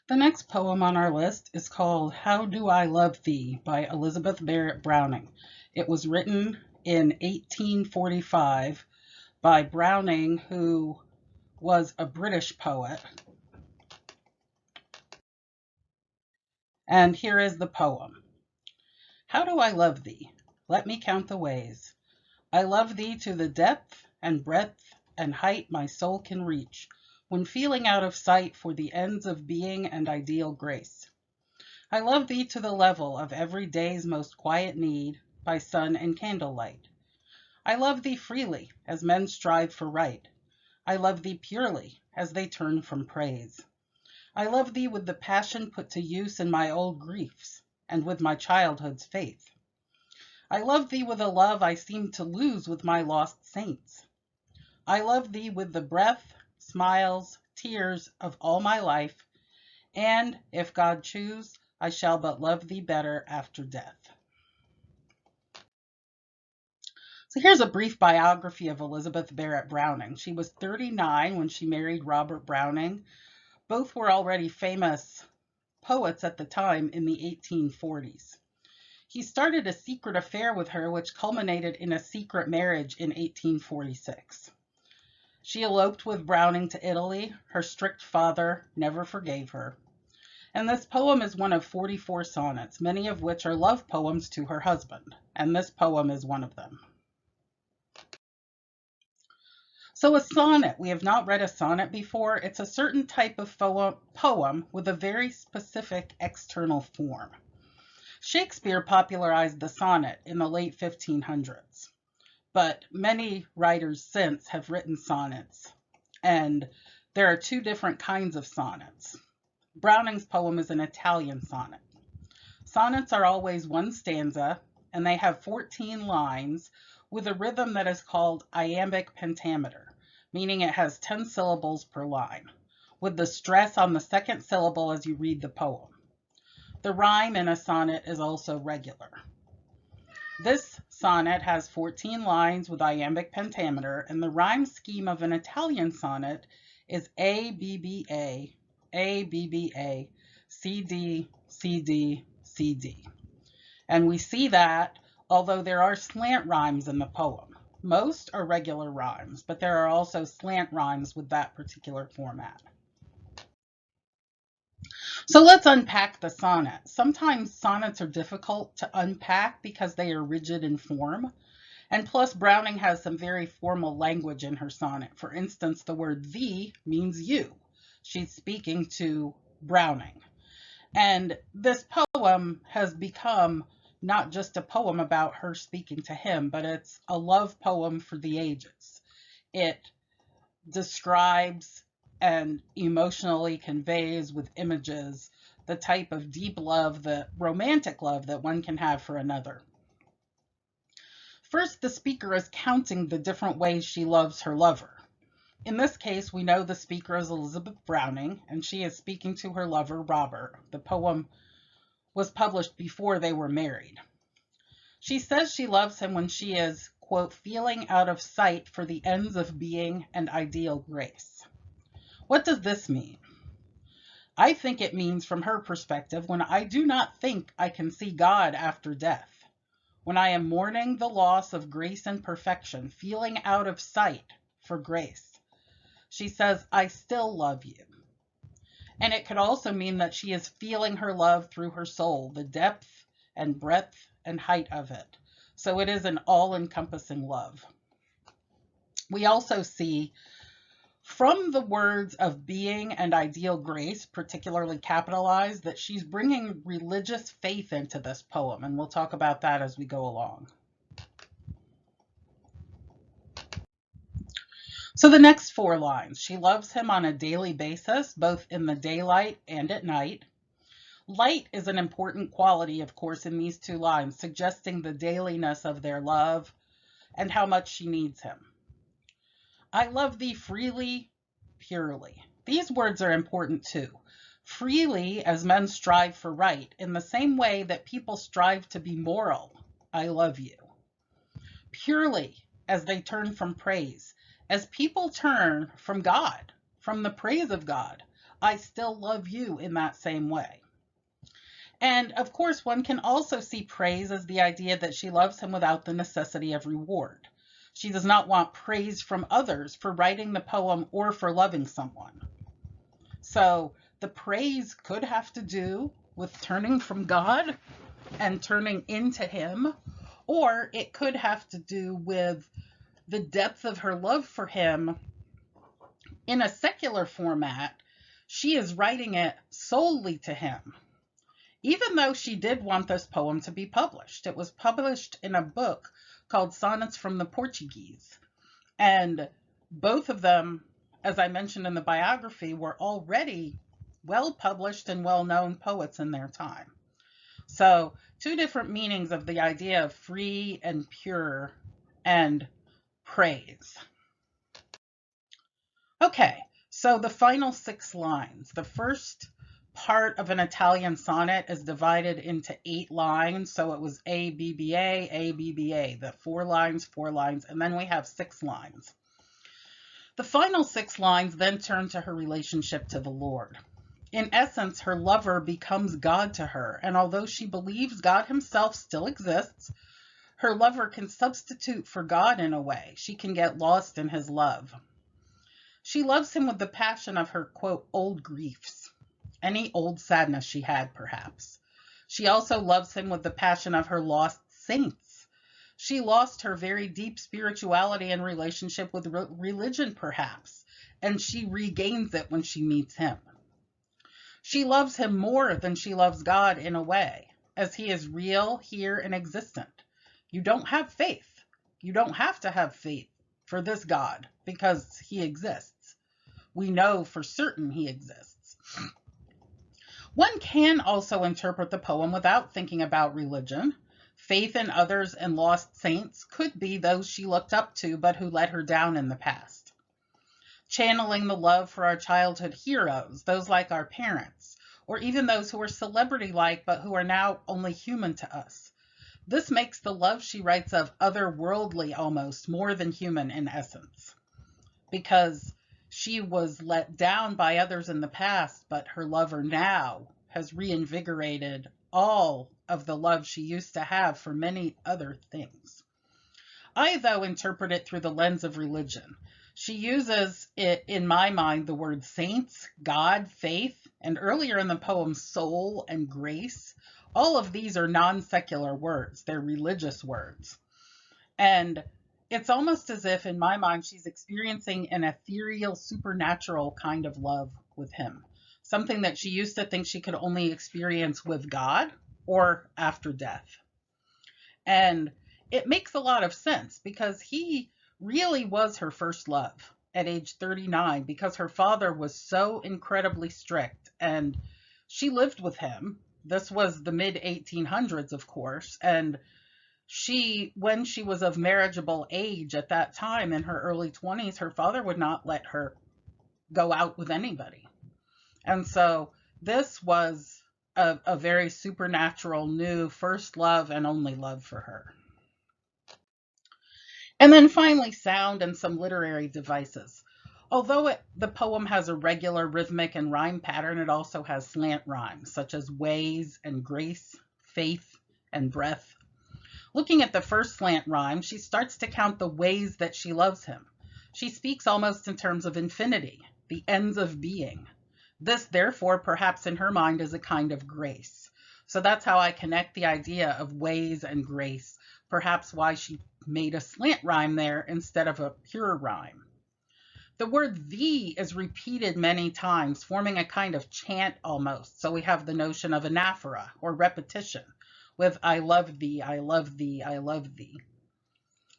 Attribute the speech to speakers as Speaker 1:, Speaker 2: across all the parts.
Speaker 1: The next poem on our list is called How Do I Love Thee by Elizabeth Barrett Browning. It was written in 1845 by Browning, who was a British poet. And here is the poem. How do I love thee? Let me count the ways. I love thee to the depth and breadth and height my soul can reach, when feeling out of sight for the ends of being and ideal grace. I love thee to the level of every day's most quiet need, by sun and candlelight. I love thee freely, as men strive for right. I love thee purely, as they turn from praise. I love thee with the passion put to use in my old griefs, and with my childhood's faith. I love thee with a love I seem to lose with my lost saints. I love thee with the breath, smiles, tears of all my life, and, if God choose, I shall but love thee better after death. So here's a brief biography of Elizabeth Barrett Browning. She was 39 when she married Robert Browning. Both were already famous poets at the time in the 1840s. He started a secret affair with her, which culminated in a secret marriage in 1846. She eloped with Browning to Italy. Her strict father never forgave her. And this poem is one of 44 sonnets, many of which are love poems to her husband. And this poem is one of them. So a sonnet, we have not read a sonnet before. It's a certain type of poem with a very specific external form. Shakespeare popularized the sonnet in the late 1500s, but many writers since have written sonnets, and there are two different kinds of sonnets. Browning's poem is an Italian sonnet. Sonnets are always one stanza, and they have 14 lines with a rhythm that is called iambic pentameter, meaning it has 10 syllables per line, with the stress on the second syllable as you read the poem. The rhyme in a sonnet is also regular. This sonnet has 14 lines with iambic pentameter, and the rhyme scheme of an Italian sonnet is A, B, B, A, B, B, A, C, D, C, D, C, D. And we see that although there are slant rhymes in the poem. Most are regular rhymes, but there are also slant rhymes with that particular format. So let's unpack the sonnet. Sometimes sonnets are difficult to unpack because they are rigid in form. And plus, Browning has some very formal language in her sonnet. For instance, the word thee means you. She's speaking to Browning. And this poem has become not just a poem about her speaking to him, but it's a love poem for the ages. It describes and emotionally conveys with images the type of deep love, the romantic love that one can have for another. First, the speaker is counting the different ways she loves her lover. In this case, we know the speaker is Elizabeth Browning, and she is speaking to her lover, Robert. The poem was published before they were married. She says she loves him when she is, quote, feeling out of sight for the ends of being and ideal grace. What does this mean? I think it means, from her perspective, when I do not think I can see God after death, when I am mourning the loss of grace and perfection, feeling out of sight for grace. She says, I still love you. And it could also mean that she is feeling her love through her soul, the depth and breadth and height of it. So it is an all-encompassing love. We also see from the words of being and ideal grace, particularly capitalized, that she's bringing religious faith into this poem, and we'll talk about that as we go along. So the next 4 lines, she loves him on a daily basis, both in the daylight and at night. Light is an important quality, of course, in these 2 lines, suggesting the dailiness of their love and how much she needs him. I love thee freely, purely. These words are important too. Freely, as men strive for right, in the same way that people strive to be moral. I love you. Purely, as they turn from praise, as people turn from God, from the praise of God. I still love you in that same way. And of course, one can also see praise as the idea that she loves him without the necessity of reward. She does not want praise from others for writing the poem or for loving someone. So the praise could have to do with turning from God and turning into him, or it could have to do with the depth of her love for him. In a secular format, she is writing it solely to him. Even though she did want this poem to be published, it was published in a book called Sonnets from the Portuguese. And both of them, as I mentioned in the biography, were already well published and well known poets in their time. So, two different meanings of the idea of free and pure and praise. Okay, so the final 6 lines. The first part of an Italian sonnet is divided into 8 lines. So it was A, B, B, A, B, B, A. The 4 lines, and then we have 6 lines. The final 6 lines then turn to her relationship to the Lord. In essence, her lover becomes God to her, and although she believes God himself still exists, her lover can substitute for God in a way. She can get lost in his love. She loves him with the passion of her, quote, old griefs, any old sadness she had, perhaps. She also loves him with the passion of her lost saints. She lost her very deep spirituality and relationship with religion, perhaps, and she regains it when she meets him. She loves him more than she loves God in a way, as he is real, here, and existent. You don't have faith. You don't have to have faith for this God because he exists. We know for certain he exists. One can also interpret the poem without thinking about religion. Faith in others and lost saints could be those she looked up to but who let her down in the past. Channeling the love for our childhood heroes, those like our parents, or even those who are celebrity-like but who are now only human to us. This makes the love she writes of otherworldly almost, more than human in essence. Because she was let down by others in the past, but her lover now has reinvigorated all of the love she used to have for many other things. I, though, interpret it through the lens of religion. She uses it, in my mind, the word saints, God, faith, and earlier in the poem, soul and grace. All of these are non-secular words. They're religious words. And it's almost as if, in my mind, she's experiencing an ethereal, supernatural kind of love with him. Something that she used to think she could only experience with God or after death. And it makes a lot of sense because he really was her first love at age 39 because her father was so incredibly strict and she lived with him. This was the mid 1800s, of course, and when she was of marriageable age at that time in her early 20s, her father would not let her go out with anybody. And so this was a very supernatural new first love and only love for her. And then finally, sound and some literary devices. Although the poem has a regular rhythmic and rhyme pattern, it also has slant rhymes, such as ways and grace, faith and breath. Looking at the first slant rhyme, she starts to count the ways that she loves him. She speaks almost in terms of infinity, the ends of being. This, therefore, perhaps in her mind is a kind of grace. So that's how I connect the idea of ways and grace, perhaps why she made a slant rhyme there instead of a pure rhyme. The word thee is repeated many times, forming a kind of chant almost. So we have the notion of anaphora or repetition with I love thee, I love thee, I love thee.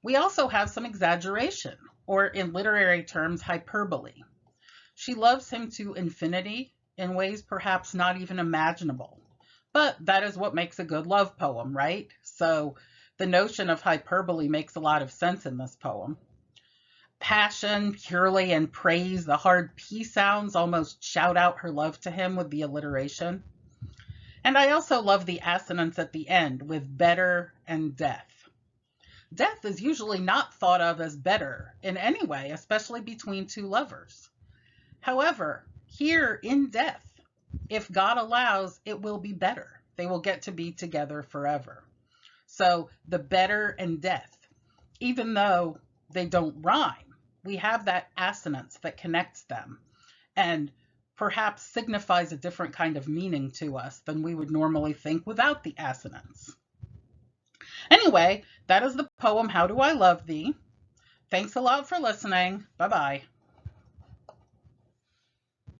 Speaker 1: We also have some exaggeration, or in literary terms, hyperbole. She loves him to infinity in ways perhaps not even imaginable. But that is what makes a good love poem, right? So the notion of hyperbole makes a lot of sense in this poem. Passion, purely, and praise, the hard P sounds almost shout out her love to him with the alliteration. And I also love the assonance at the end with better and death. Death is usually not thought of as better in any way, especially between two lovers. However, here in death. If God allows, it will be better. They will get to be together forever. So the better and death, even though they don't rhyme, we have that assonance that connects them and perhaps signifies a different kind of meaning to us than we would normally think without the assonance. Anyway, that is the poem How Do I Love Thee? Thanks a lot for listening. Bye-bye.